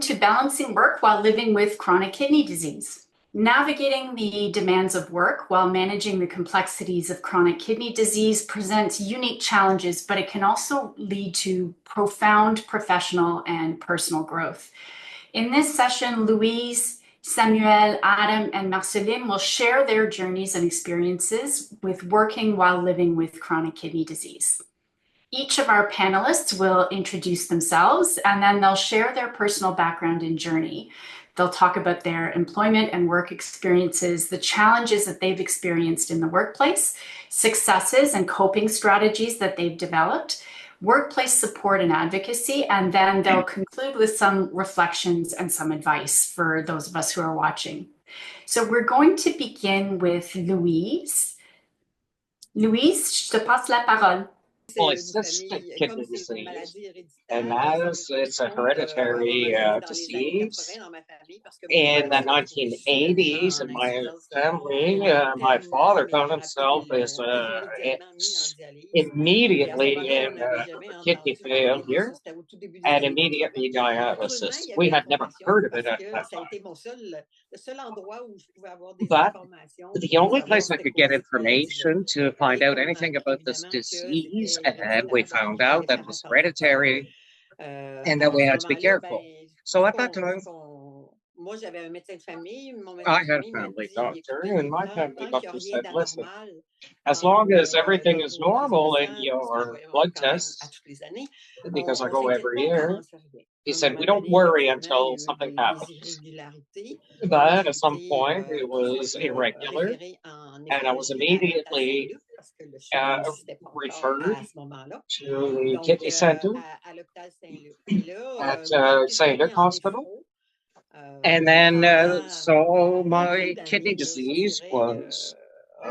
To balancing work while living with chronic kidney disease. Navigating the demands of work while managing the complexities of chronic kidney disease presents unique challenges, but it can also lead to profound professional and personal growth. In this session, Louise, Samuel, Adam, and Marceline will share their journeys and experiences with working while living with chronic kidney disease. Each of our panelists will introduce themselves and then they'll share their personal background and journey. They'll talk about their employment and work experiences, the challenges that they've experienced in the workplace, successes and coping strategies that they've developed, workplace support and advocacy, and then they'll conclude with some reflections and some advice for those of us who are watching. So we're going to begin with Louise. Louise, je te passe la parole. Polycystic kidney disease, and as it's a hereditary disease, in the 1980s in my family, my father found himself immediately in kidney failure and immediately dialysis. We had never heard of it at that time. But the only place I could get information to find out anything about this disease, and we found out that it was hereditary and that we had to be careful. So at that time, I had a family doctor, and my family doctor said, listen, as long as everything is normal in your blood tests, because I go every year, he said, we don't worry until something happens. But at some point, it was irregular, and I was immediately referred to the kidney center at St. Luc Hospital. And then, so my kidney disease was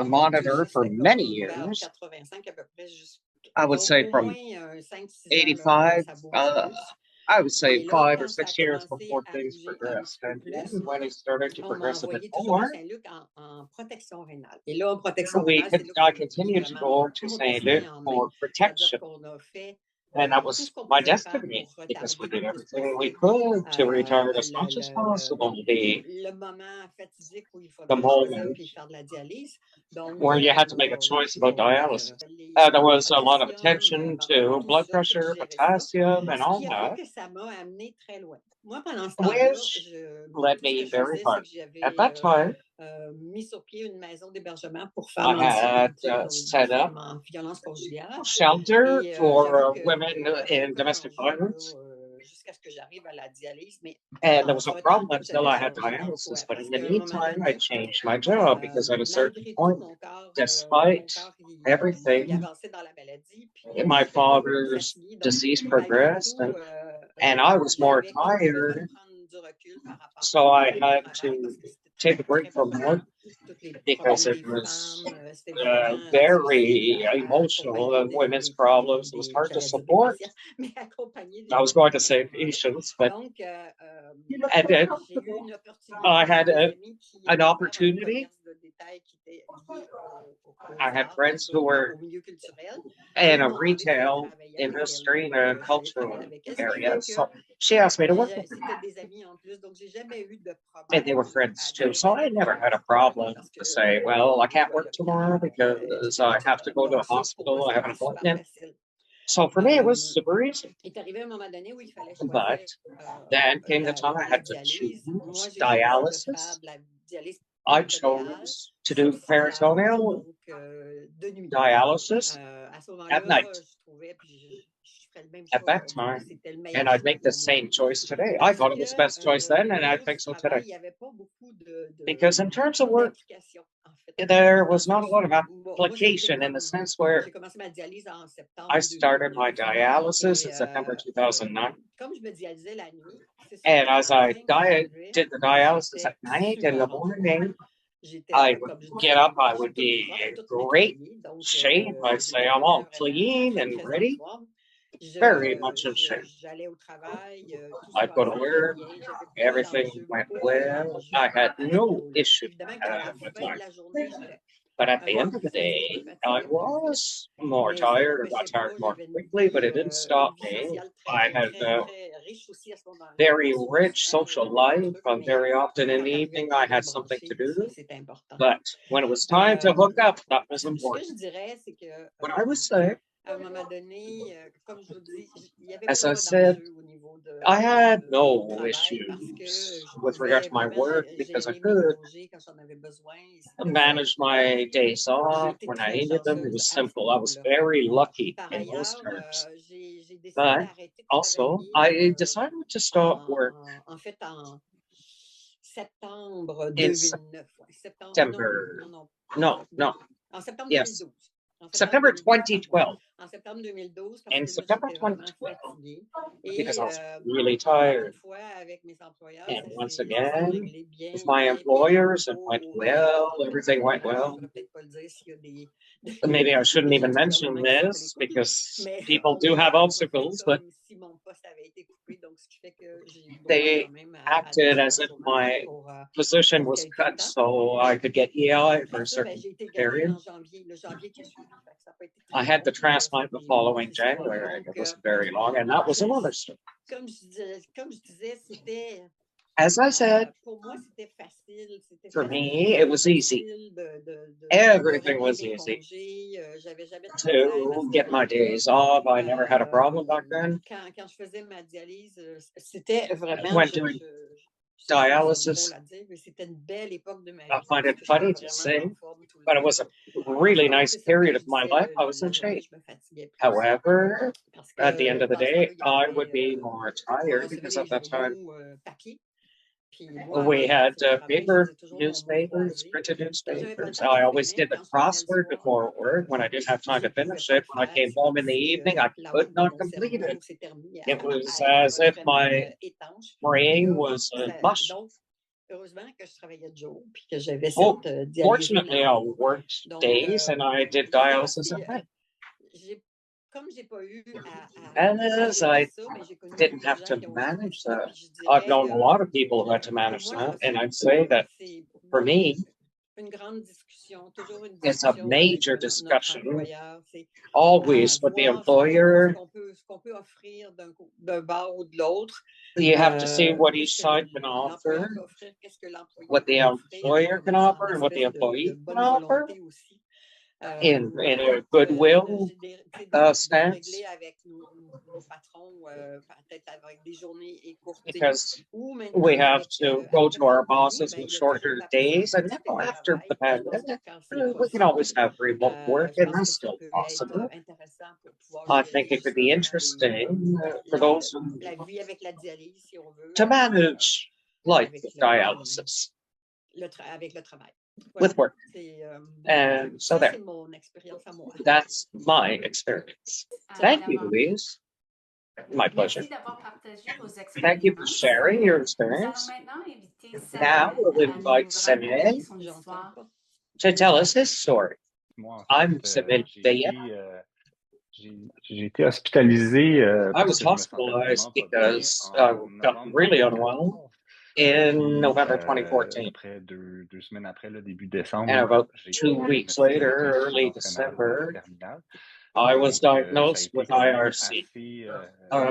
monitored for many years. I would say from 85, I would say 5 or 6 years before things progressed. And then when it started to progress a bit more, I continued to go to St. Luc for protection. And that was my destiny, because we did everything we could to retire as much as possible. The moment where you had to make a choice about dialysis. There was a lot of attention to blood pressure, potassium, and all that, which led me very far. At that time, I had set up shelter for women in domestic violence. And there was no problem until I had dialysis. But in the meantime, I changed my job because at a certain point, despite everything, my father's disease progressed and I was more tired. So I had to take a break from work because it was very emotional, women's problems. It was hard to support. I was going to say patients, but and then I had an opportunity. I had friends who were in a retail industry in a cultural area. So she asked me to work with her. And they were friends too. So I never had a problem to say, well, I can't work tomorrow because I have to go to a hospital. I have an appointment. So for me, it was super easy. But then came the time I had to choose dialysis. I chose to do peritoneal dialysis at night. At that time, and I'd make the same choice today. I thought it was the best choice then, and I think so today. Because in terms of work, there was not a lot of application in the sense where I started my dialysis in September 2009. And as I did the dialysis at night and in the morning, I would get up, I would be in great shape. I'd say I'm all clean and ready. Very much in shape. I'd go to work, everything went well. I had no issue with life. But at the end of the day, I was more tired. I got tired more quickly, but it didn't stop me. I had a very rich social life. Very often in the evening, I had something to do. But when it was time to hook up, that was Ce que je important. dirais, c'est que, But I would say, à un moment donné, comme je vous dis, il n'y avait as I pas said, d'enjeu au niveau I had du no travail parce que issues je with regard pouvais to my vraiment work because I gérer mes could congés quand j'en avais besoin. Et manage my days j'ai off été when I très needed them. It chanceuse was à ce simple. I was niveau-là. very lucky Par in those ailleurs, terms. j'ai décidé But d'arrêter de also, travailler I decided to start work en fait en septembre in 2009. Ouais, septembre, September. non, No. en septembre Yes, 2012. En septembre September 2012, pardon. 2012. En septembre 2012, parce In que là, September j'étais vraiment 2012, fatiguée. because Et I was really encore une tired. fois, avec mes employeurs, And once ça s'est again, réglé with bien, my bien, bien employers, it went au well. meilleur. Everything went Je ne well. devrais peut-être pas le dire s'il y a Maybe I shouldn't des even gens du mention gouvernement qui sont à this l'écoute, because mais people on do m'a have on m'a fait obstacles, but comme si mon poste avait été coupé, donc ce qui fait que j'ai eu droit quand they même à des acted as assurances if chômage my position pour was quelques cut temps. so I could get EI for Après a ça, ben, certain j'ai été greffée period. en janvier, le janvier qui a suivi. Fait que ça n'a pas été I très had long, the puis transplant the following c'est ça. January. Donc, It wasn't very long, and that was another story. comme je disais, c'était As I said, pour moi, c'était facile. for me, it was easy. De Everything régler was mes easy congés. J'avais jamais de problème à to ce get my niveau-là. days off. I never had a problem back then. Quand je faisais ma dialyse, c'était vraiment, When doing c'est dialysis, drôle à dire, mais c'était une belle époque de ma I vie find parce it que j'étais funny to vraiment en say, forme tout le but it temps. was a really Donc, nice c'est ça, period comme of je my disais, life. I was la in journée, shape. je me fatiguais plus However, parce at the end que of the dans ce day, temps-là, I would be more on tired recevait because les at that time journaux papier. Puis moi, avant we de had partir au travail, je paper faisais toujours mon mot newspapers, croisé. printed Quand j'avais pas le newspapers. temps I always d'imprimais, did the quand je revenais le crossword soir, before work. When I didn't have time je to pouvais finish pas le it, when I faire. came C'est comme home in the si evening, I la could moitié de not mon complete it. cerveau s'était remis It was à as être if vraiment my étanche. Et brain là, was mush. donc, heureusement que je travaillais de jour puis que j'avais Oh, cette dialyse-là dans fortunately, le I dos. worked Donc, days and I did je sais pas dialysis si, at night. comme j'ai pas eu à As gérer I ça, mais j'ai connu didn't beaucoup de have gens to qui ont géré manage ça. that. Puis je I've dirais, known a lot of people who had to pour manage moi, that, and I'd say that c'est for me, une grande discussion, toujours une it's a discussion avec major notre discussion employeur. C'est always with the voir employer. ce qu'on peut offrir d'un bord ou de l'autre. You have to see what Qu'est-ce each que side can l'employeur offer, peut offrir, qu'est-ce que l'employé what the peut offrir, employer comme can en offer, and what the espèce de employee can bonne offer volonté aussi. in a Écoute, goodwill de stance. régler avec nos patrons, peut-être avec des journées écourtées, Because ou we maintenant have to avec go la to our pandémie, bosses ben, with il y a toujours shorter la days. And possibilité du now, after télétravail. the Donc, pandemic, quand c'est we can always possible, have remote work, je and pense that's que ça still peut être possible. intéressant pour pouvoir I gérer think it could be justement interesting for those who la vie avec la dialyse, si on veut, to manage life avec with dialysis, avec le travail. Voilà. with work. And so Ça, there. c'est mon expérience à moi. That's my experience. Thank you, Louise. My pleasure. Merci d'avoir partagé vos Thank you for expériences. sharing your Nous allons experience. maintenant inviter Now Samuel we'll à nous invite raconter Samuel son histoire. to tell us his story. Moi, en I'm fait, Samuel j'ai Veillet. j'ai été hospitalisé I parce was que je me sentais hospitalized vraiment pas bien because I en got novembre really unwell 2014. in Puis, November 2014. après deux semaines après, le début décembre, And about j'ai 2 été weeks diagnostiqué later, avec early insuffisance rénale December, terminale. I was Donc, ça a diagnosed été with quand même IRC,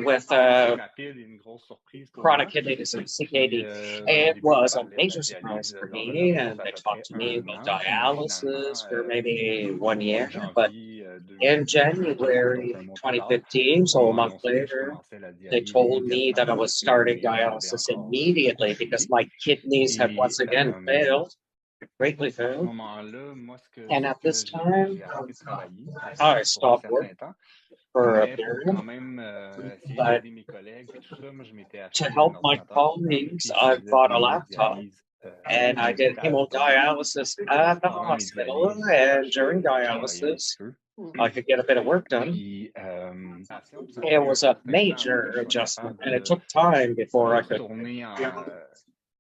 with assez rapide et une grosse surprise pour chronic moi. kidney disease, Puis, CKD. au It début, on was a parlait de la major surprise dialyse for lors de me, notre poste and à they peu près talked to me un about an, mais finalement, dialysis for maybe 1 year. en But janvier in 2015, donc January un mois plus tard, 2015, on so a m'a month annoncé que je later, commençais la they dialyse told me that I immédiatement was parce que starting mes reins avaient dialysis encore immediately because suivi. my kidneys had Et once again failed, greatly à ce failed. moment-là, moi, And c'est at que this time, j'ai arrêté de travailler I pour un stopped work certain temps. for a Mais pour period. quand même essayer But d'aider mes collègues puis tout ça, moi, je m'étais to acheté un help my ordinateur portable colleagues, puis je I faisais de bought a laptop l'hémodialyse and à I did l'hôpital. Donc, hemodialysis at the pendant mes hospital. dialyses, And during je travaillais un petit dialysis, peu. I could get a bit of work done. Puis, ça a It pris un was a certain temps avant major que je sois adjustment, capable and it took time de before I could retourner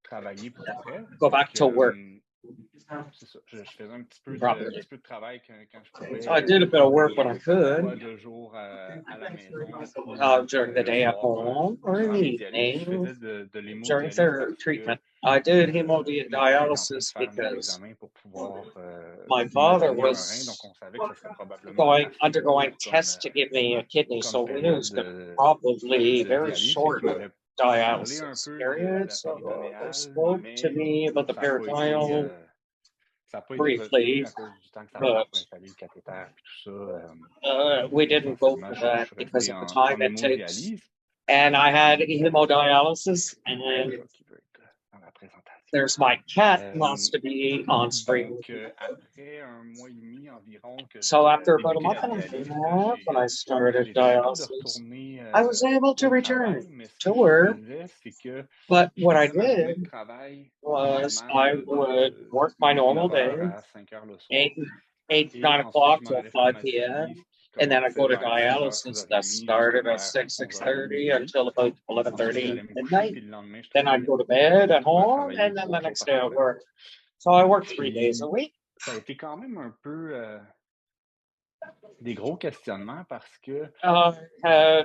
travailler pour vrai. go Fait back to work. que c'est ça. Je faisais un petit peu Probably. de travail quand je pouvais, So I did a bit of work when I could, soit de jour à la maison ou during the le day at soir home or in durant the mes dialyses. Je evening faisais de during l'hémodialyse their parce que treatment. I did mon père était en train de hemodialysis faire des because examens pour pouvoir my me father donner un rein, donc was on savait que ça serait probablement assez undergoing court tests to give me a kidney, comme so we knew it was période probably de very dialyse. Fait short qu'il m'avait parlé un dialysis peu de period. la So they péritonéale, spoke to mais me about the ça n'a pas été, peritoneal ça a pas été retenu briefly, à cause du temps que ça prend but pour installer le cathéter et tout ça. we didn't go Essentiellement, for je that suis because resté of the time en it takes. hémodialyse. And I had Puis, hemodialysis, je and vois qui veut être dans la présentation. there's my cat wants to be on screen. Donc, après un mois et demi environ que So j'ai after about a débuté month la and a dialyse, half, when I started j'ai été capable de dialysis, retourner I was able to au return travail, mais ce to que je work. faisais, c'est que But je what I faisais ma journée de did travail was normalement I would work my normal 9 heures day, à 5 heures le soir. 8, 8, Et 9 ensuite, o'clock je m'en till allais faire 5 ma p.m. dialyse qui And then I commençait go to vers 10 heures, dialysis that 6h30 started jusqu'à at vers 6, 11h30 6:30 midi. until about Ensuite, 11:30 j'allais me coucher, midnight. puis le lendemain, je Then I'd travaillais. go to bed Je me at retrouvais à home, travailler and then 3 the jours next par day at semaine. work. So I work 3 days Puis, a week. ça a été quand même un peu des gros questionnements parce que,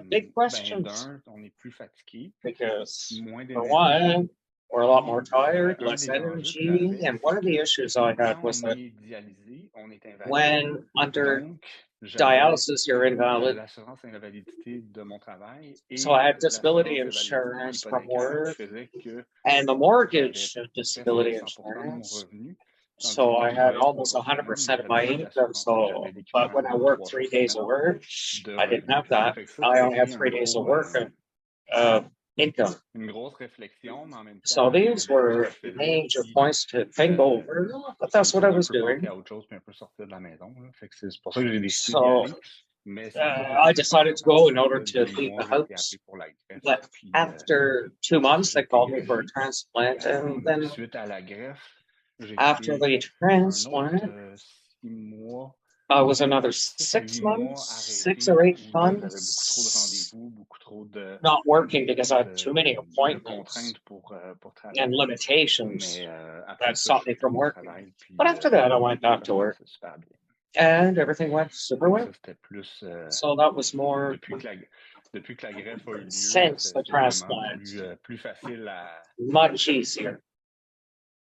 Big questions d'un, on est plus fatigué, because moins for d'énergie. one, we're a lot more Puis, tired, un less des enjeux que ça energy. avait, And c'est one of the que issues I had quand was on that est dialysé, on est invalide. when under Donc, j'avais dialysis, you're invalid. l'assurance invalidité de mon travail et So I had disability l'assurance invalidité insurance from hypothécaire qui work faisait que and the j'avais mortgage presque disability 100% de mon insurance. revenu. Tandis So que quand I je had travaillais almost 3 jours semaine, 100% of j'avais my pas income. d'assurance. J'avais So, but when l'équivalent I de worked 3 3 jours days of semaine work, de I didn't revenus. have that. Fait que ça I a only été had 3 days of work income. une grosse réflexion, mais en même So temps, these j'aimais ça ce que were je faisais. major Puis, points to think over, but ça me that's what I faisait un was peu penser doing. à autre chose, puis un peu sortir de la maison. Là. Fait que c'est pour ça que j'ai décidé d'y So aller. Mais ça n'a pas été I super decided to facile go in parce order que to 2 leave the mois, j'ai été house. appelé pour la greffe. But Puis, after 2 c'est ça, months, j'ai they été called me for a greffé. transplant. And then Suite à la greffe, j'ai after été the un autre transplant, 6 mois, was another 6 à 8 6 mois months, 6 arrêté or 8 où là, j'avais beaucoup trop de months rendez-vous, beaucoup trop not working because I had too many de appointments contraintes pour and travailler. limitations Mais après that ça, je stopped suis me from retourné au working. travail, puis But after that, I went back ça to work commençait super bien. and everything went super Donc well. ça, c'était plus So that was more depuis que la greffe a eu lieu, since the c'est vraiment transplant, plus facile much easier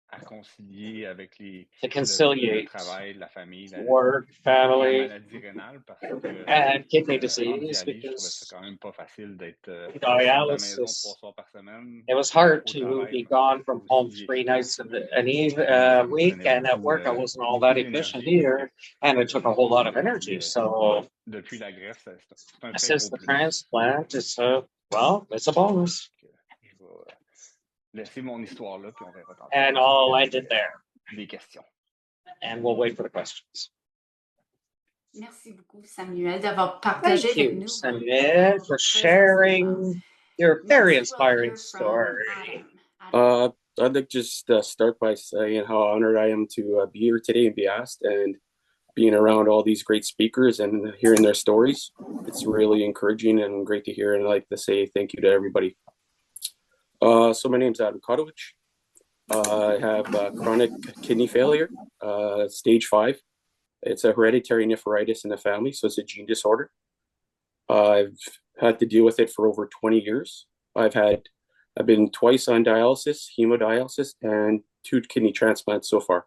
à concilier avec to le conciliate travail, la famille, work, la family, maladie rénale parce que and kidney en disease dialyse, je trouvais ça because quand même pas facile d'être de la maison 3 dialysis, soirs par semaine it was hard au to travail be parce gone que from faut home aussi 3 nights efficace. an Ça me week, prenait and at work I wasn't all that beaucoup efficient d'énergie. either, and it took a whole lot of energy. Puis, So depuis la greffe, c'est un très since gros the plus. transplant, it's a bonus. Je vais laisser mon histoire là, puis on verra tantôt. And I'll end it there, Des questions. and we'll wait for the questions. Merci beaucoup, Samuel, d'avoir partagé Thank avec you, nous Samuel, for sharing your very inspiring story. I'd like to just start by saying how honored I am to be here today and be asked, and being around all these great speakers and hearing their stories. It's really encouraging and great to hear, and I'd like to say thank you to everybody. So my name's Adam Kotowicz. I have chronic kidney failure, stage 5. It's a hereditary nephritis in the family, so it's a gene disorder. I've had to deal with it for over 20 years. I've been twice on dialysis, hemodialysis, and 2 kidney transplants so far.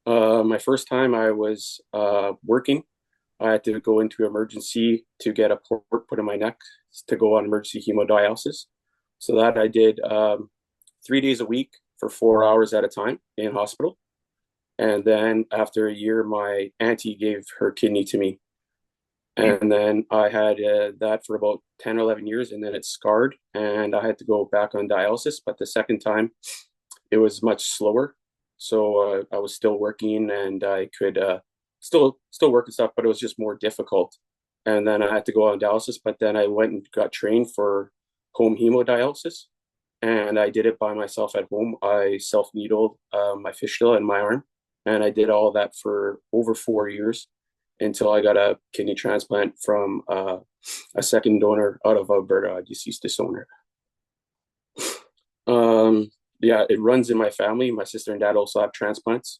My first time I was working, I had to go into emergency to get a port put in my neck to go on emergency hemodialysis. So that I did 3 days a week for 4 hours at a time in hospital. And then after a year, my auntie gave her kidney to me. And then I had that for about 10 or 11 years, and then it scarred, and I had to go back on dialysis. But the second time, it was much slower. So I was still working, and I could still work and stuff, but it was just more difficult. And then I had to go on dialysis, but then I went and got trained for home hemodialysis, and I did it by myself at home. I self-needled my fistula in my arm, and I did all that for over 4 years until I got a kidney transplant from a second donor out of Alberta, a deceased donor. yeah, it runs in my family. My sister and dad also have transplants,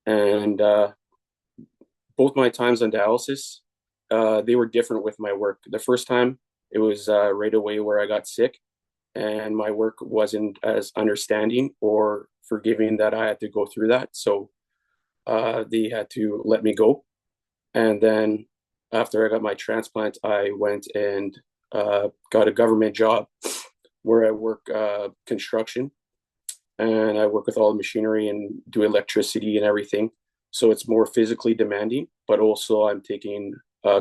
and both my times on dialysis, they were different with my work. The first time, it was right away where I got sick, and my work wasn't as understanding or forgiving that I had to go through that. So they had to let me go. And then after I got my transplant, I went and got a government job where I work construction, and I work with all the machinery and do electricity and everything. So it's more physically demanding, but also I'm taking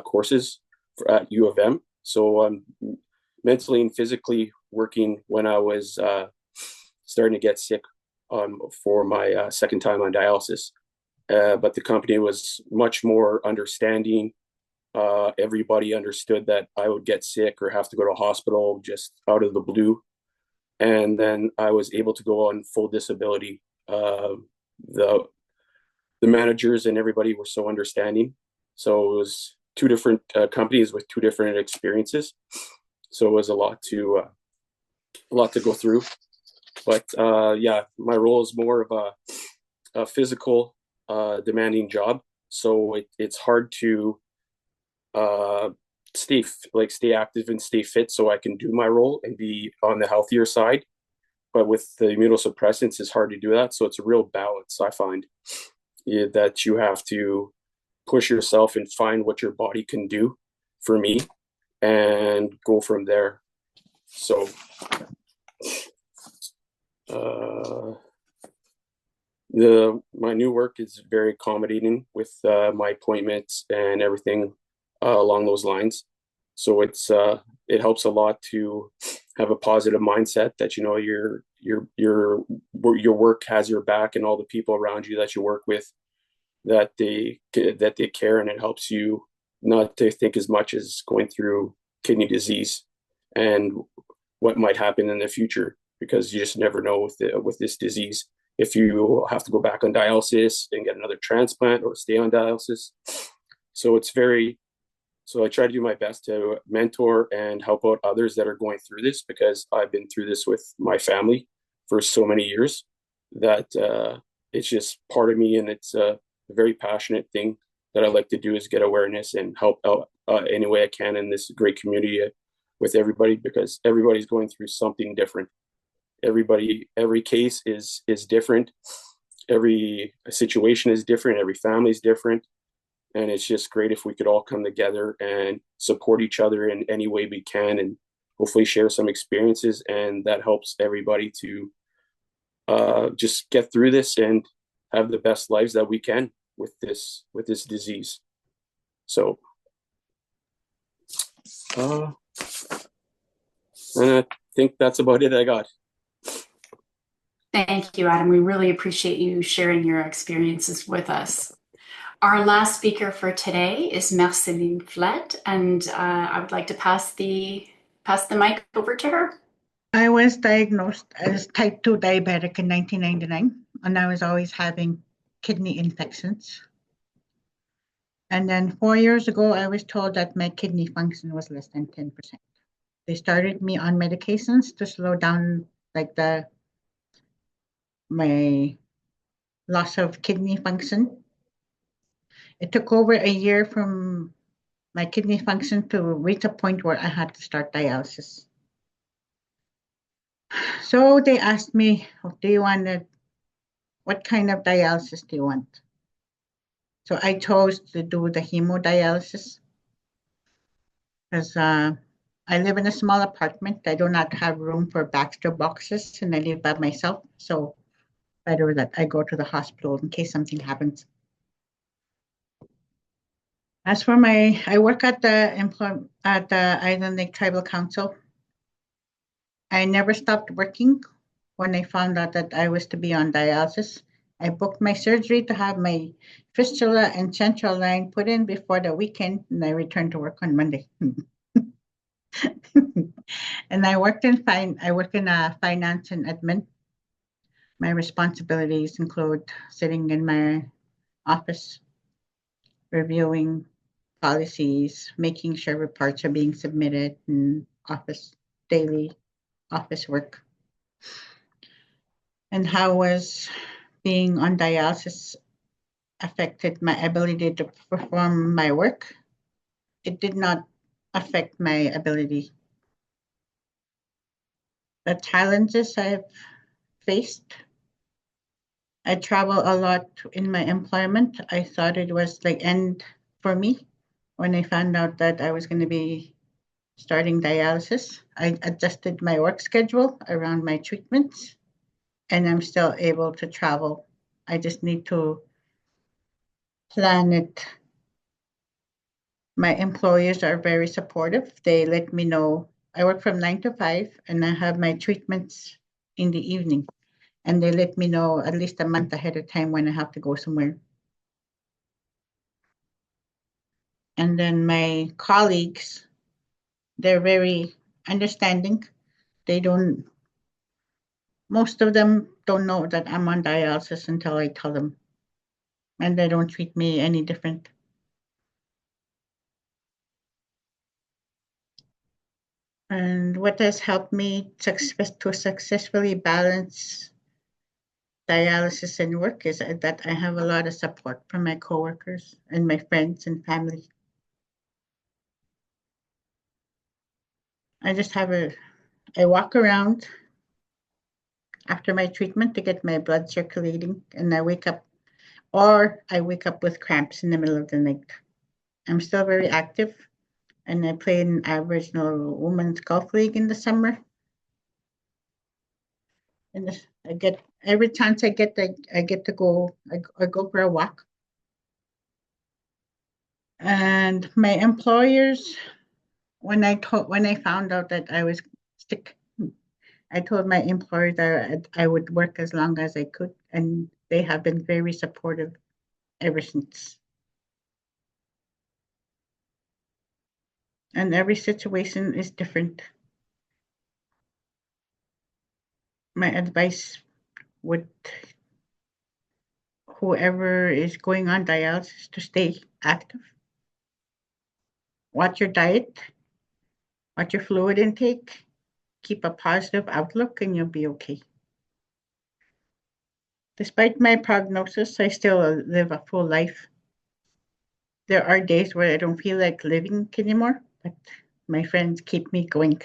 courses at U of M. So I'm mentally and physically working when I was starting to get sick for my second time on dialysis. But the company was much more understanding. Everybody understood that I would get sick or have to go to a hospital just out of the blue. And then I was able to go on full disability. The the managers and everybody were so understanding. So it was two different companies with two different experiences. So it was a lot to go through. But yeah, my role is more of a physical demanding job. So it's hard to uh, stay active and stay fit so I can do my role and be on the healthier side. But with the immunosuppressants, it's hard to do that. So it's a real balance, I find, that you have to push yourself and find what your body can do for me and go from there. So my new work is very accommodating with my appointments and everything along those lines. So it helps a lot to have a positive mindset that you know your work has your back, and all the people around you that you work with, that they care, and it helps you not to think as much as going through kidney disease and what might happen in the future, because you just never know with this disease if you have to go back on dialysis and get another transplant or stay on dialysis. So I try to do my best to mentor and help out others that are going through this, because I've been through this with my family for so many years that it's just part of me, and it's a very passionate thing that I like to do, is get awareness and help out any way I can in this great community with everybody, because everybody's going through something different. Every case is different. Every situation is different. Every family is different. And it's just great if we could all come together and support each other in any way we can, and hopefully share some experiences, and that helps everybody to just get through this and have the best lives that we can with this disease. So and I think that's about it I got. Thank you, Adam. We really appreciate you sharing your experiences with us. Our last speaker for today is Marceline Flett, and I would like to pass the mic over to her. I was diagnosed as type 2 diabetic in 1999, and I was always having kidney infections. And then 4 years ago, I was told that my kidney function was less than 10%. They started me on medications to slow down my loss of kidney function. It took over a year from my kidney function to reach a point where I had to start dialysis. So they asked me, what kind of dialysis do you want? So I chose to do the hemodialysis because I live in a small apartment. I do not have room for Baxter boxes, and I live by myself. So better that I go to the hospital in case something happens. As for I work at the Island Lake Tribal Council. I never stopped working when I found out that I was to be on dialysis. I booked my surgery to have my fistula and central line put in before the weekend, and I returned to work on Monday. And I work in finance and admin. My responsibilities include sitting in my office, reviewing policies, making sure reports are being submitted, and daily office work. and how was being on dialysis affected my ability to perform my work. It did not affect my ability. The challenges I've faced, I travel a lot in my employment. I thought it was the end for me when I found out that I was going to be starting dialysis. I adjusted my work schedule around my treatments, and I'm still able to travel. I just need to plan it. My employers are very supportive. They let me know. I work from 9 to 5, and I have my treatments in the evening. And they let me know at least a month ahead of time when I have to go somewhere. And then my colleagues, they're very understanding. Most of them don't know that I'm on dialysis until I tell them. And they don't treat me any different. And what has helped me to successfully balance dialysis and work is that I have a lot of support from my coworkers and my friends and family. I walk around after my treatment to get my blood circulating, and I wake up with cramps in the middle of the night. I'm still very active, and I play in Aboriginal Women's Golf League in the summer. And every chance I get, I get to go. I go for a walk. And my employers, when I found out that I was sick, I told my employer that I would work as long as I could, and they have been very supportive ever since. And every situation is different. My advice would whoever is going on dialysis to stay active. Watch your diet, watch your fluid intake, keep a positive outlook, and you'll be okay. Despite my prognosis, I still live a full life. There are days where I don't feel like living anymore, but my friends keep me going.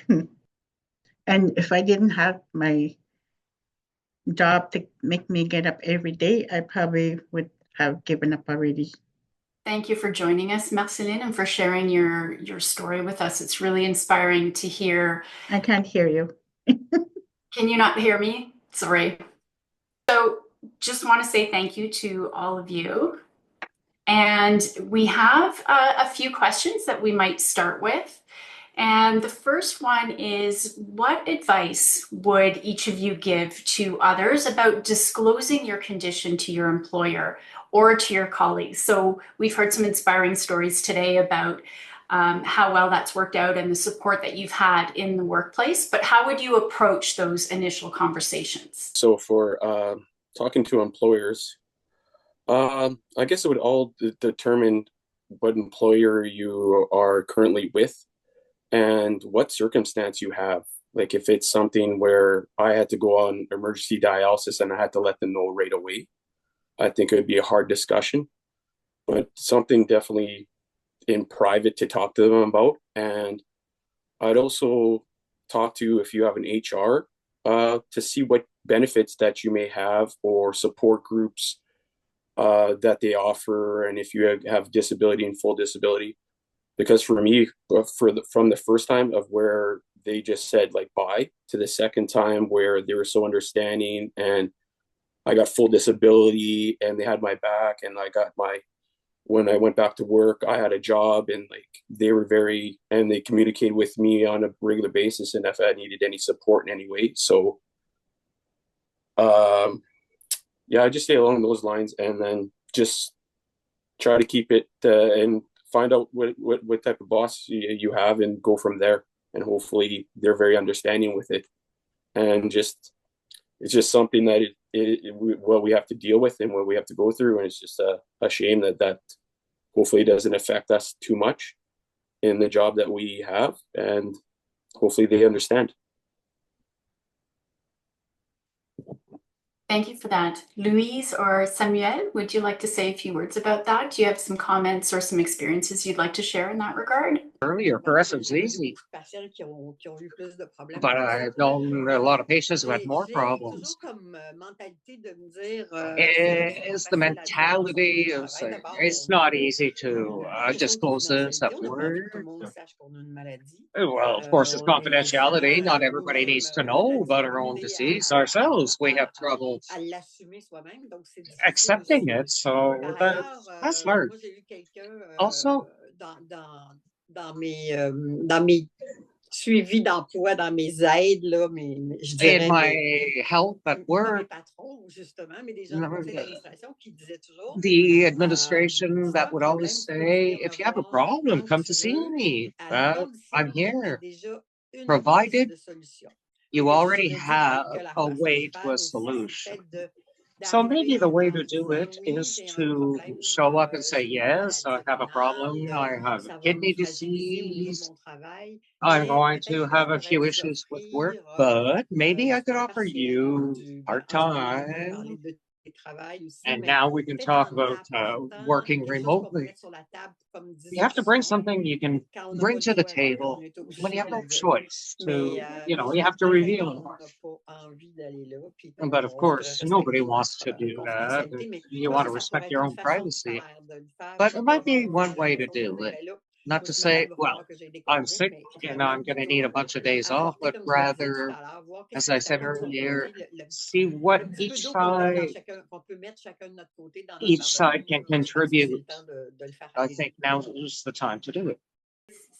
And if I didn't have my job to make me get up every day, I probably would have given up already. Thank you for joining us, Marceline, and for sharing your story with us. It's really inspiring to hear. I can't hear you. Can you not hear me? Sorry. So just want to say thank you to all of you. And we have a few questions that we might start with. And the first one is, what advice would each of you give to others about disclosing your condition to your employer or to your colleagues? So we've heard some inspiring stories today about how well that's worked out and the support that you've had in the workplace, but how would you approach those initial conversations? So for talking to employers, I guess it would all determine what employer you are currently with and what circumstance you have. Like if it's something where I had to go on emergency dialysis and I had to let them know right away, I think it would be a hard discussion, but something definitely in private to talk to them about. And I'd also talk to, if you have an HR, to see what benefits that you may have or support groups that they offer, and if you have disability and full disability. Because for me, from the first time of where they just said like bye to the second time where they were so understanding and I got full disability and they had my back and when I went back to work, I had a job and like they communicated with me on a regular basis and if I needed any support in any way. So yeah, I just stay along those lines and then just try to keep it and find out what type of boss you have and go from there. And hopefully they're very understanding with it. And it's just something that what we have to deal with and what we have to go through. And it's just a shame that hopefully doesn't affect us too much in the job that we have. And hopefully they understand. Thank you for that. Louise or Samuel, would you like to say a few words about that? Do you have some comments or some experiences you'd like to share in that regard? Earlier, for us, it was easy. But I've known a lot of patients who had more problems. It's the mentality of saying, it's not easy to disclose this at work. Well, of course, it's confidentiality. Not everybody needs to know about our own disease. Ourselves, we have trouble accepting it. So that's hard. Also, suivi d'emploi, dans mes aides, là, je dirais in my health at pas work, mes patrons, justement, mais des gens du conseil d'administration qui disaient toujours the administration tu that as un would always problème, tu peux say, venir me if you have a voir problem, quand come tu to see veux, me. à la I'm condition que tu aies here, déjà une piste provided de solution. you Que already je me dis have que la a façon de way to faire a aussi, c'est solution. peut-être So maybe the way en to do disant it oui, is j'ai un to problème, show up and say, j'ai une yes, I maladie have a problem. I rénale, have ça va me kidney fragiliser au niveau de disease. mon travail, I'm mais going peut-être to que je have a pourrais few vous issues with work, offrir but maybe I du could temps offer partiel ou you en ce moment, on peut part-time. parler de télétravail aussi, And mais now we can peut-être talk en about apportant working quelque chose qu'on peut remotely. mettre sur la table comme You have to bring discussion something you can quand on n'a pas bring le to the choix, parce qu'on table est when you obligé have de le no dire. choice Mais, to, mais you have to j'entends reveal qu'on more. n'a pas envie d'aller là, puis But of qu'on voudrait course, nobody respecter wants notre to do that. confidentialité. Mais You moi, want to ça respect pourrait être your une own façon de privacy. faire, de le faire But it might be comment one à la way to maison, de do dire, it. ben là, Not moi, to je suis malade, say, il va well, falloir que j'aille des I'm congés, sick mais and vraiment I'm going to need a plutôt bunch of days off, apporter, but comme je le disais tout rather, à l'heure, voir qu'est-ce as que I said chacun de son earlier, côté, see what le petit peu d'eau qu'on donne dans chacun, qu'on peut mettre chacun de notre côté dans notre each verre de vin. side can Moi, je pense que c'est le contribute. temps de le faire I aller. think now is the time to do it.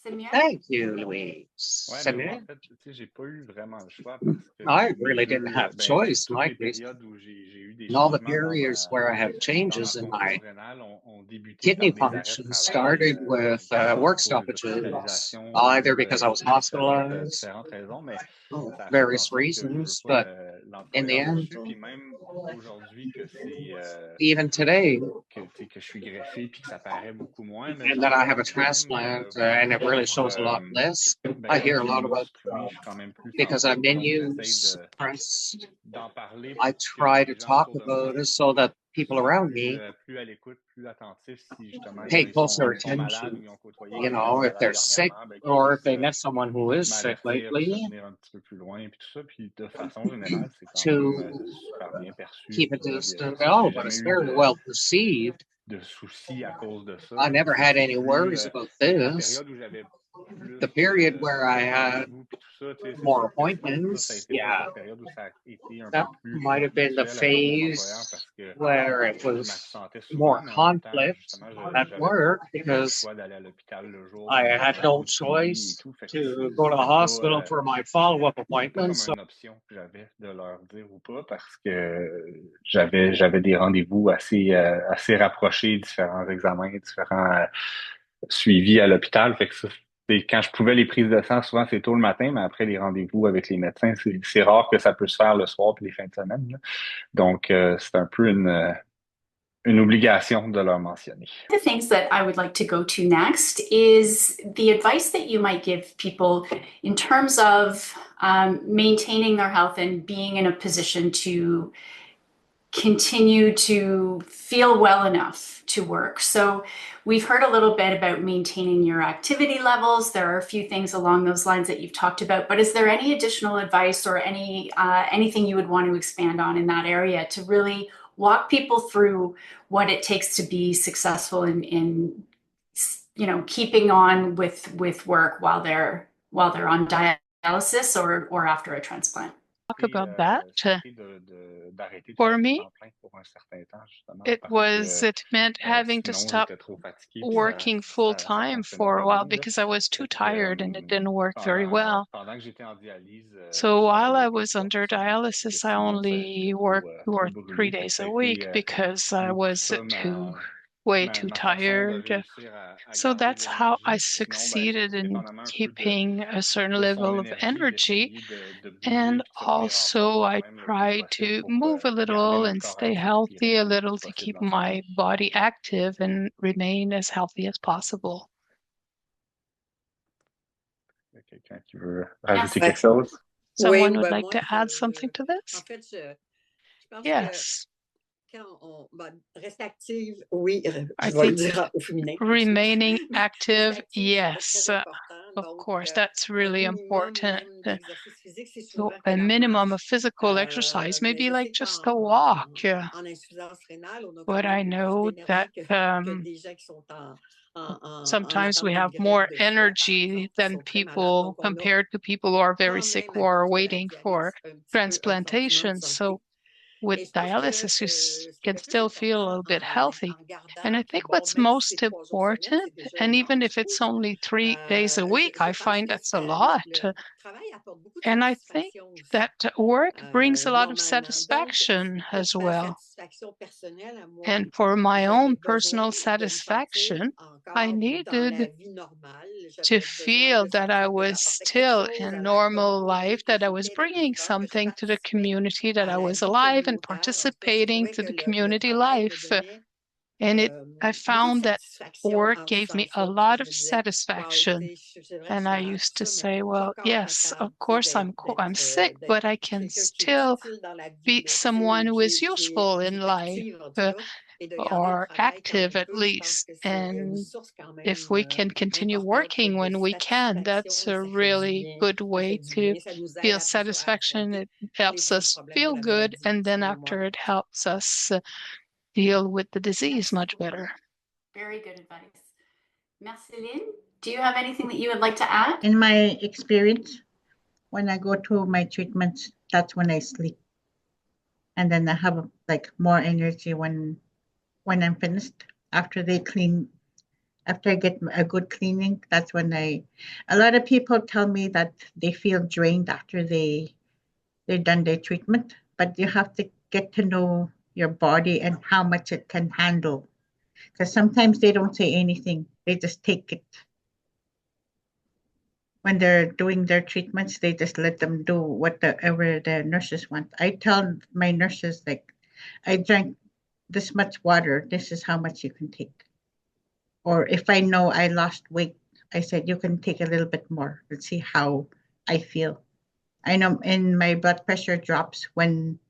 Samuel? Thank you, Louise. Ouais, mais moi, en Samuel? fait, tu sais, j'ai pas eu vraiment le choix parce que I mes really didn't deux, have ben, choice, toutes les Mike. périodes où j'ai eu des And all the changements periods where I had dans ma changes in fonction my rénale ont débuté kidney par des arrêts de function travail, started with soit work pour des stoppages, hospitalisations ou either pour because I was différentes hospitalized, raisons, mais ça a fait en various sorte que je veux reasons, pas but in the l'employeur l'a end, su, puis même aujourd'hui que c'est even today, que, tu sais, que je suis greffé puis que ça paraît beaucoup moins, mais and that I have j'entends a quand même transplant and it really pour shows a lot less, ben, I comme hear je a suis lot about immunosupprimé, je suis quand même plus because I'm sensible, donc j'essaye suppressed. d'en parler I pour que try to les gens talk autour de moi about it so that people soient around me plus à l'écoute, plus attentifs si justement pay closer ils sont malades ou attention. ils ont côtoyé You quelqu'un de know, if malade they're sick dernièrement, ben, qu'ils or if puissent they met someone who is sick m'avertir puis se lately, tenir un petit peu plus loin puis tout ça. Puis de façon générale, c'est quand même to super bien perçu. keep a distance. J'ai Oh, but jamais it's eu very well perceived. de soucis à cause de ça. I never had C'est any plus worries about la this. période où j'avais plus The period where I de had rendez-vous puis tout ça, tu sais, c'est more sûr que ça a appointments, été peut-être yeah, la période où ça a été un peu that plus might have been the conflictuel avec mon employeur phase parce que where it je was m'absentais souvent, more mais en même temps, conflict justement, at j'avais work pas le because choix d'aller à l'hôpital le jour I pour mes had no rendez-vous de suivi et choice tout. Fait que to go to the hospital for my follow-up c'était pas comme appointments. So une option que j'avais de leur dire ou pas parce que j'avais des rendez-vous assez rapprochés, différents examens, différents suivis à l'hôpital. Fait que ça, quand je pouvais les prises de sang, souvent c'est tôt le matin, mais après les rendez-vous avec les médecins, c'est rare que ça peut se faire le soir puis les fins de semaine, là. Donc, c'est un peu une obligation de leur mentionner. The things that I would like to go to next is the advice that you might give people in terms of maintaining their health and being in a position to continue to feel well enough to work. So we've heard a little bit about maintaining your activity levels. There are a few things along those lines that you've talked about, but is there any additional advice or anything you would want to expand on in that area to really walk people through what it takes to be successful in keeping on with work while they're on dialysis or after a transplant? Talk about that. For me, it meant having to stop working full time for a while because I was too tired and it didn't work very well. So while I was under dialysis, I only worked 2 or 3 days a week because I was way too tired. So that's how I succeeded in keeping a certain level of energy. And also, I try to move a little and stay healthy a little to keep my body active and remain as healthy as possible. Quelqu'un qui veut rajouter quelque chose? Someone would like to add something to this? En fait, je Yes. Rester active, oui, I je vais le think dire au féminin. remaining Rester active, active, yes, très important. of Donc, course, that's really minimum important. même d'exercice physique, c'est So souvent que a la minimum of marche. physical exercise, Mais maybe je like sais just qu'en a walk. en insuffisance rénale, on a quand But I même beaucoup plus know that d'énergie que des gens qui sont en sometimes we attente d'une have greffe more de foie, par energy exemple, qui than sont très malades. people Donc, on a compared to people who are very quand sick même, who à are cause de la waiting for dialyse, un petit peu un sentiment de transplantation. santé. So with Et je pense que dialysis, you ce qui est can le plus still feel a important little bit en healthy. And gardant, I puis think bon, what's même si c'est most 3 jours semaine, important, c'est déjà and even énorme, je if it's trouve. only 3 days a week, Je I pense find que that's a lot. le travail apporte beaucoup de And I think satisfaction aussi, that work brings a lot of normalement. Donc, satisfaction pour as ma well. satisfaction personnelle à moi, And for my j'avais own besoin personal de me sentir satisfaction, I encore dans la needed vie normale. to J'avais besoin feel de that I sentir que was j'apportais quelque still chose in à la normal life, communauté que that I was j'étais, le bringing vivant, que je something to the participais community, that à I la was vie alive and communautaire. En tout cas, je participating trouvais to que the le community travail me life. donnait And I beaucoup de found that satisfaction work en ce gave me a sens-là. Puis que lot je of me disais, waouh, satisfaction. c'est vrai que je And suis I malade, used tout to ça, mais say, je suis well, encore yes, of capable, tu sais, course I'm sick, d'être but I can quelqu'un qui est still utile dans la vie, be mais tu someone sais, who is useful qui in est life, active en tout cas, et de garder le or travail quand active on at peut, je pense least. que c'est une And source quand if même we can continue importante working de when we can, that's satisfaction et a really good ça fait way du to bien, ça nous aide feel après ça à satisfaction. affronter It les helps petits us problèmes de feel la good, maladie, and then selon moi. after it helps us deal with the disease Merci much beaucoup. better. Very good advice. Marceline, do you have anything that you would like to add? In my experience, when I go to my treatments, that's when I sleep. And then I have like more energy when I'm finished. After I get a good cleaning, that's when a lot of people tell me that they feel drained after they're done their treatment, but you have to get to know your body and how much it can handle. Because sometimes they don't say anything. They just take it. When they're doing their treatments, they just let them do whatever the nurses want. I tell my nurses, like, I drank this much water. This is how much you can take. Or if I know I lost weight, I said, you can take a little bit more. Let's see how I feel. I know and my blood pressure drops when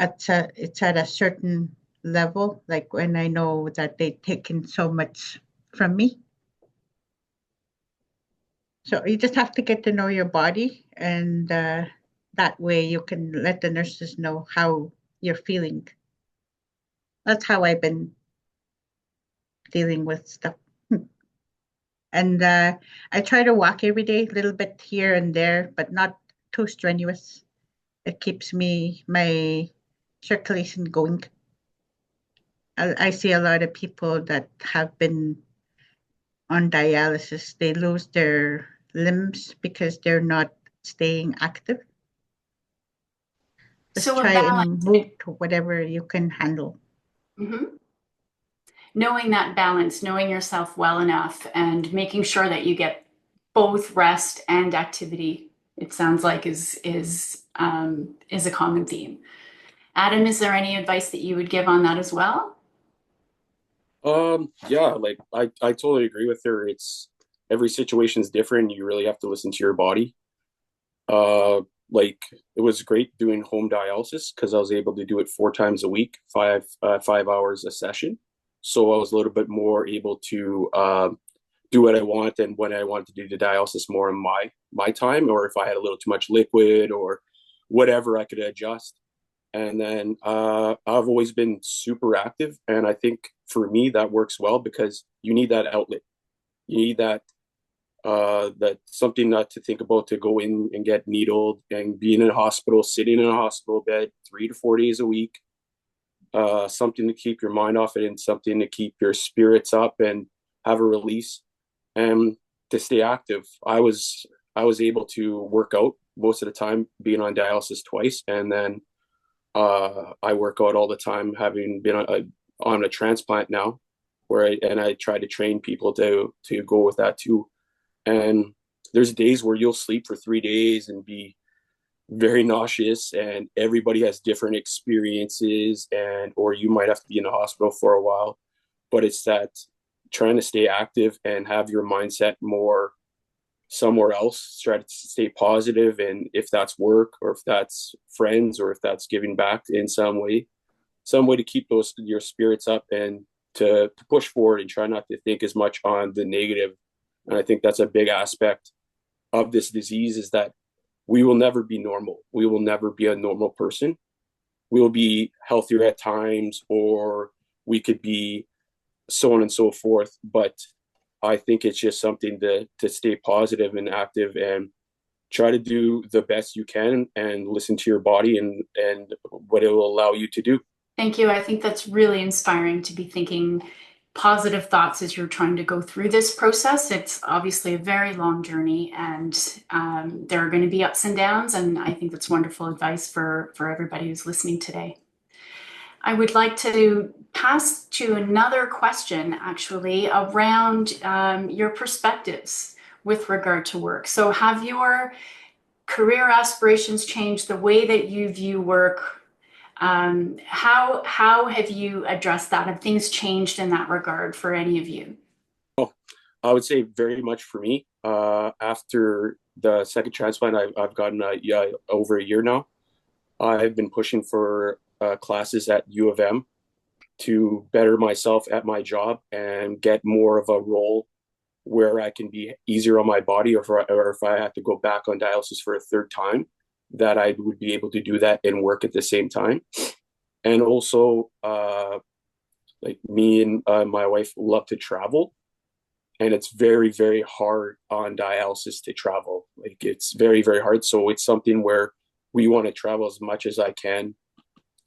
it's at a certain level, like when I know that they've taken so much from me. So you just have to get to know your body, and that way you can let the nurses know how you're feeling. That's how I've been dealing with stuff. And I try to walk every day, a little bit here and there, but not too strenuous. It keeps my circulation going. I see a lot of people that have been on dialysis. They lose their limbs because they're not staying active. Just So a try and balance. move to whatever you can handle. Mhm. Knowing that balance, knowing yourself well enough, and making sure that you get both rest and activity, it sounds like is a common theme. Adam, is there any advice that you would give on that as well? Yeah, like I totally agree with her. It's every situation is different. You really have to listen to your body. Like it was great doing home dialysis because I was able to do it 4 times a week, 5 hours a session. So I was a little bit more able to do what I want and when I want to do the dialysis more in my time, or if I had a little too much liquid or whatever, I could adjust. And then I've always been super active, and I think for me that works well because you need that outlet. You need that something not to think about to go in and get needled and be in a hospital, sitting in a hospital bed 3 to 4 days a week. Something to keep your mind off it and something to keep your spirits up and have a release and to stay active. I was able to work out most of the time being on dialysis twice, and then I work out all the time having been on a transplant now, I try to train people to go with that too. And there's days where you'll sleep for 3 days and be very nauseous, and everybody has different experiences, and or you might have to be in the hospital for a while. But it's that trying to stay active and have your mindset more somewhere else, try to stay positive, and if that's work or if that's friends or if that's giving back in some way to keep those your spirits up and to push forward and try not to think as much on the negative. And I think that's a big aspect of this disease, is that we will never be normal. We will never be a normal person. We will be healthier at times, or we could be so on and so forth. But I think it's just something to stay positive and active and try to do the best you can and listen to your body and what it will allow you to do. Thank you. I think that's really inspiring to be thinking positive thoughts as you're trying to go through this process. It's obviously a very long journey, and there are going to be ups and downs. And I think that's wonderful advice for everybody who's listening today. I would like to pass to another question, actually, around your perspectives with regard to work. So have your career aspirations changed, the way that you view work? How have you addressed that? Have things changed in that regard for any of you? Oh, I would say very much for me. After the second transplant, I've gotten over a year now. I've been pushing for classes at U of M to better myself at my job and get more of a role where I can be easier on my body, or if I have to go back on dialysis for a third time, that I would be able to do that and work at the same time. And also, like me and my wife love to travel, and it's very, very hard on dialysis to travel. Like it's very, very hard. So it's something where we want to travel as much as I can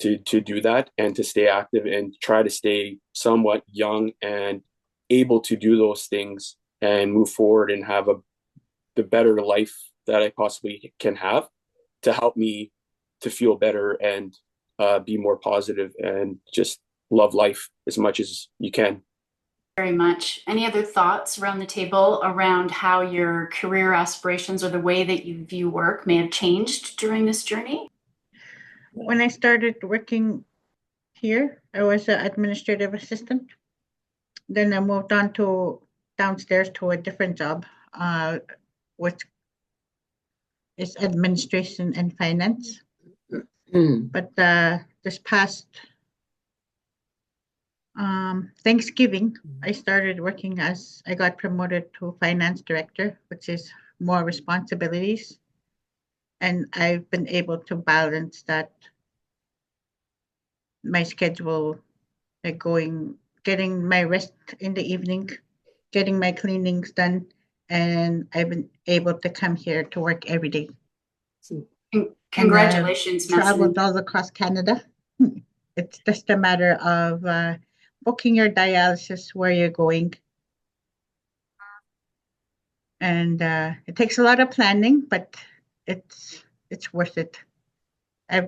to do that and to stay active and try to stay somewhat young and able to do those things and move forward and have the better life that I possibly can have, to help me to feel better and be more positive and just love life as much as you can. Very much. Any other thoughts around the table around how your career aspirations or the way that you view work may have changed during this journey? When I started working here, I was an administrative assistant. Then I moved on to downstairs to a different job, which is administration and finance. But this past Thanksgiving, I started working I got promoted to finance director, which is more responsibilities. And I've been able to balance that, my schedule, like getting my rest in the evening, getting my cleanings done, and I've been able to come here to work every day. Congratulations, and traveled all across Canada. It's just a matter of booking your dialysis where you're going. And it takes a lot of planning, but it's worth it. I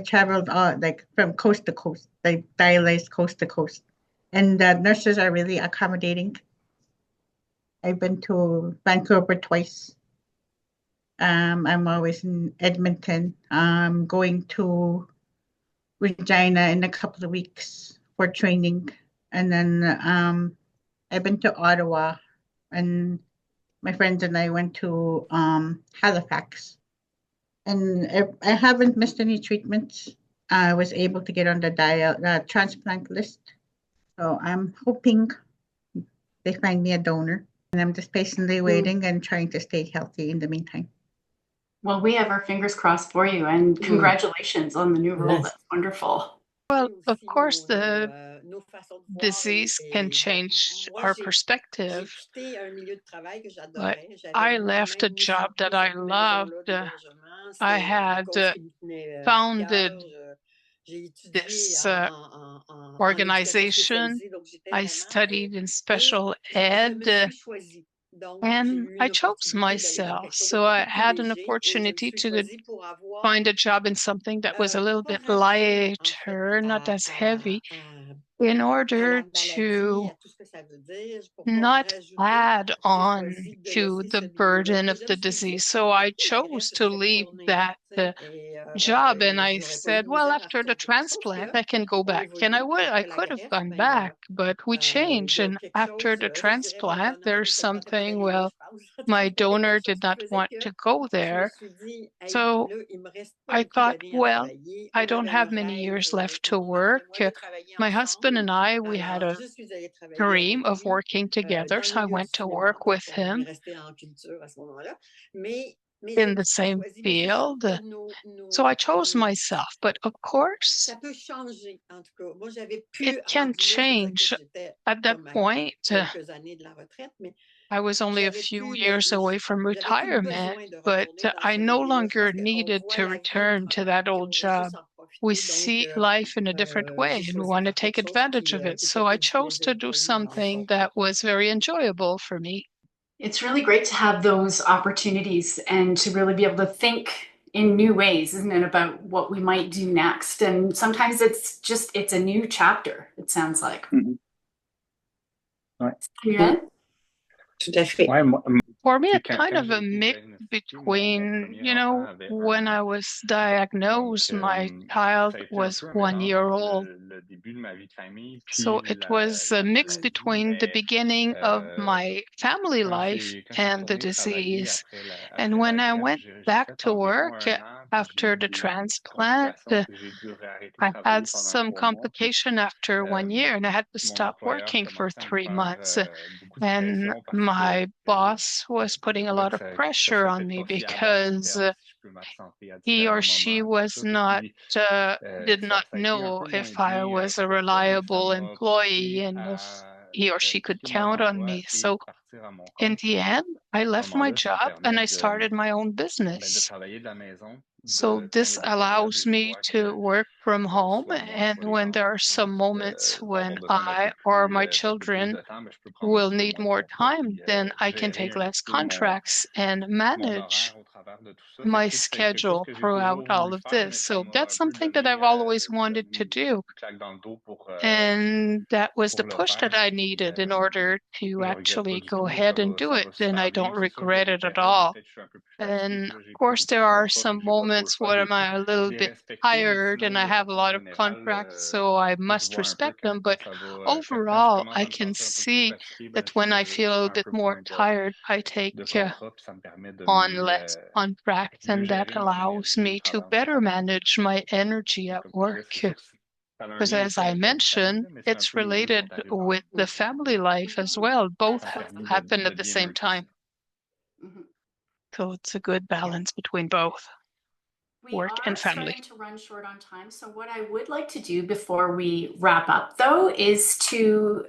traveled like from coast to coast, like dialyzed coast to coast. And the nurses are really accommodating. I've been to Vancouver twice. I'm always in Edmonton. I'm going to Regina in a couple of weeks for training. And then I've been to Ottawa, and my friends and I went to Halifax. And I haven't missed any treatments. I was able to get on the transplant list. So I'm hoping they find me a donor. And I'm just patiently waiting and trying to stay healthy in the meantime. Well, we have our fingers crossed for you, and congratulations on the new role. Yes. That's wonderful. Well, of course, the disease can change our perspective. But I left a job that I loved. I had founded this organization. I studied in special ed, and I chose myself. So I had an opportunity to find a job in something that was a little bit lighter, not as heavy. in à order la maladie, to à tout ce que ça veut dire, pour pas not rajouter, add j'ai on choisi de to laisser the ce milieu-là burden que of je me the suis dit, disease. So I la chose graisse to serait leave retournée. that Et job, and I j'aurais pas eu said, de well, misère à after the retourner. Sauf transplant, que I can go on back. And évolue, puis I après la could have greffe, gone ben, back, but we il changed. y a And quelque after chose, the je dirais, mon transplant, donneur there's était pas something, préparé, là, well, je pense. my Il y a donor quelque did chose qui not faisait want que to go je me there. suis dit, hey, So là, il me reste pas I beaucoup thought, d'années à well, travailler. I On don't avait un have many years rêve left avec to mon mari et work. moi de travailler My husband ensemble. and I, we had Alors, a je suis allée travailler dream avec of lui working together, dans le so I milieu du went to cinéma. work Donc, with on est him resté en culture à ce moment-là. Mais in j'ai the same choisi, mais c'est sûr field. que So I chose myself, but of course, ça peut changer, en tout cas. Moi, j'avais it pu, can rendu là, c'est-à-dire que change. j'étais At that comme à point, quelques années de la retraite, mais I was only a j'avais few plus years away from j'avais plus retirement, besoin de but retourner dans I ce no milieu-là. Je longer pense qu'on needed voit to la vie return to autrement, that puis old on veut juste job. en We profiter. Donc, see life in a different way j'ai and we choisi de want to faire take quelque chose advantage of it. qui So était I du chose to plaisir do pour lui, dans le something fond. that was very enjoyable for me. It's really great to have those opportunities and to really be able to think in new ways, isn't it, about what we might do next? And sometimes it's a new chapter, it sounds like. Mhm. Ouais. Samuel? Tout à fait. Ouais, For me, it's quand, kind quand of j'ai a été mix diagnostiqué, mon between, premier enfant avait when 1 an. I was Donc, diagnosed, my child ça a été un was peu un 1 mélange year entre old. le début de ma vie de famille So puis it was a la mix maladie. between the Mais beginning of my family life quand je suis and the retourné travailler disease. And après when la I greffe, went j'ai back fait to environ work 1 an, puis j'ai after eu the des transplant, complications. J'ai dû arrêter de I had travailler pendant some 3 mois. Puis complication after 1 year and I had to mon stop employeur working for commençait à me 3 months. faire beaucoup de And pression parce my que boss was il putting a trouvait lot que of ça pressure on sortait me pas fiable à long because terme si je peux m'absenter à he or différents she moments, tout was ça. Fait que not did ça not a été un know peu moins if I bien was a pour ça, mais ça reliable m'a employee poussé and if à he or she could quitter mon count on emploi me. et So partir à mon in compte. the end, I À ce left my moment-là, ça me job and permet I started my own de business. travailler de la maison So quand il y this a des périodes allows où je me vois to que work from home, soit moi, and soit les when there are enfants some moments vont avoir when besoin d'un peu I or my d'un peu plus children de temps, ben, je peux prendre un will petit peu need moins de more contrat time, puis then I can gérer take un petit less peu contracts and mon manage horaire au travers de tout ça. Fait my que, tu sais, c'est quelque chose schedule que j'ai throughout toujours all voulu of faire, this. mais ça So m'a that's un peu something that I've always wanted to donné une do. petite claque dans le dos And that was the pour le push that faire. I Puis needed in order to je regrette pas actually du go tout. ahead and do Ça it. va And super I bien. don't C'est sûr qu'il y a regret des it at périodes où all. peut-être je suis un peu plus fatigué, And puis là, of j'ai plus course, beaucoup de there are contrats, puis some que j'ai pas trop le moments choix de when I'm a little les bit respecter, mais tired sinon, and I de have a façon lot of générale, contracts, so I je must vois un peu respect them. But ça va, quand je overall, commence I à me can sentir un peu plus see fatigué, ben, that when I feel je a fais un bit peu more moins tired, I take de contrats, puis ça me permet de on less contracts, mieux and that gérer mon allows énergie au me to travers du better travail. manage my energy Puis at comme je disais, work. c'est sûr que ça a un Because lien as aussi I avec la vie de famille, mentioned, là, mais c'est un it's peu les deux related sont arrivés with ensemble. the family life as well. Both Ça a permis happen de at the bien same vivre tout ça. time. So it's a good balance between both We work are and family. starting to run short on time. So what I would like to do before we wrap up, though, is to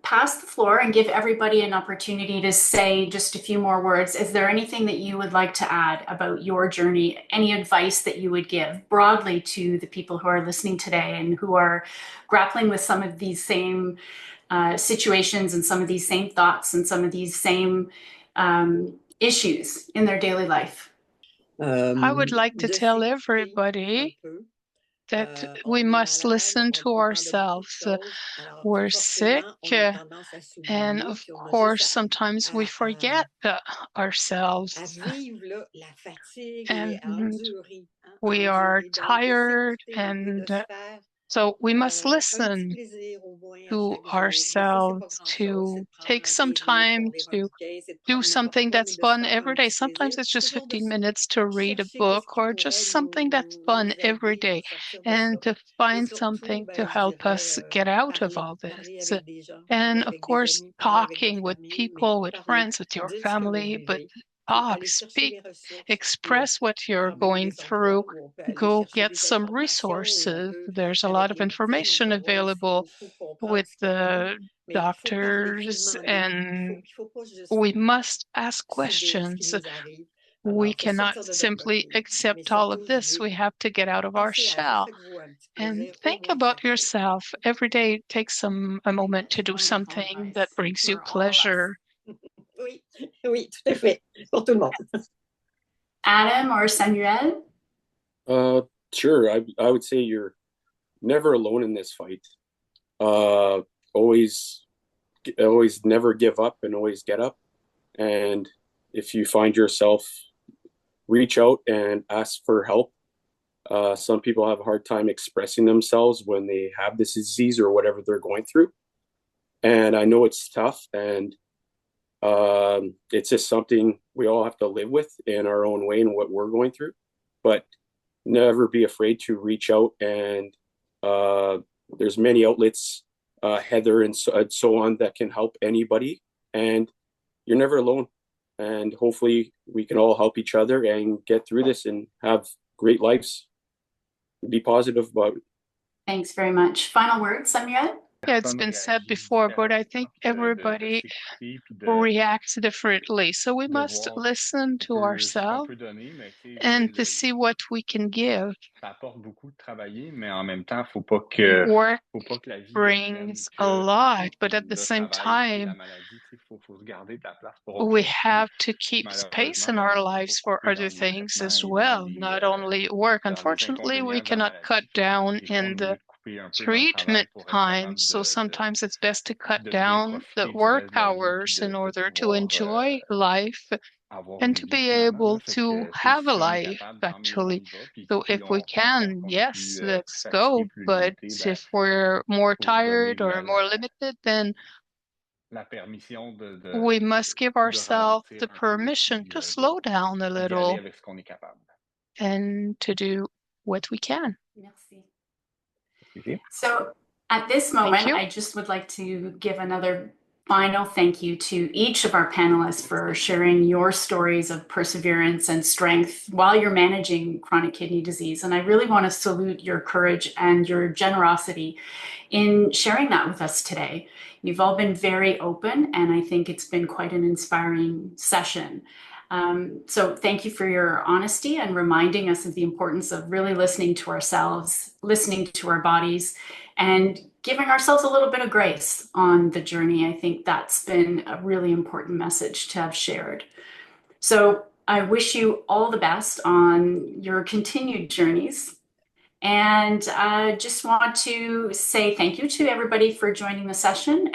pass the floor and give everybody an opportunity to say just a few more words. Is there anything that you would like to add about your journey? Any advice that you would give broadly to the people who are listening today and who are grappling with some of these same situations and some of these same thoughts and some of these same issues in their daily life? I would like to tell everybody that we must listen to ourselves. We're sick, and of course, sometimes we forget ourselves, and we are tired, and so we must listen to ourselves to take some time to do something that's fun every day. Sometimes it's just 15 minutes to read a book or just something that's fun every day, and to find something to help us get out of all this. And of course, talking with people, with friends, with your family, but talk, speak, express what you're going through. Go get some resources. There's a lot of information available with the doctors, and we must ask questions. We cannot simply accept all of this. We have to get out of our shell and think about yourself. Every day, take a moment to do something that brings you pleasure. Oui, oui, tout à fait, pour tout le monde. Adam or Samuel? Sure. I would say you're never alone in this fight. uh, always, always never give up and always get up. And if you find yourself, reach out and ask for help. Some people have a hard time expressing themselves when they have this disease or whatever they're going through. And I know it's tough, and it's just something we all have to live with in our own way and what we're going through. But never be afraid to reach out, and there's many outlets, Heather and so on, that can help anybody. And you're never alone. And hopefully we can all help each other and get through this and have great lives. Be positive about it. Thanks very much. Final words, Samuel? Yeah, it's been said before, but I think everybody reacts differently. So we must listen to ourselves and to see what we can give. Work brings a lot, but at the same time, we have to keep space in our lives for other things as well, not only work. Unfortunately, we cannot cut down in the treatment time, so sometimes it's best to cut down the work hours in order to enjoy life and to be able to have a life, actually. So if we can, yes, let's go. But if we're more tired or more limited, then we must give ourselves the permission to slow down a little and to do what we can. Merci. So at this Thank moment, you. I just would like to give another final thank you to each of our panelists for sharing your stories of perseverance and strength while you're managing chronic kidney disease. And I really want to salute your courage and your generosity in sharing that with us today. You've all been very open, and I think it's been quite an inspiring session. So thank you for your honesty and reminding us of the importance of really listening to ourselves, listening to our bodies, and giving ourselves a little bit of grace on the journey. I think that's been a really important message to have shared. So I wish you all the best on your continued journeys. And I just want to say thank you to everybody for joining the session.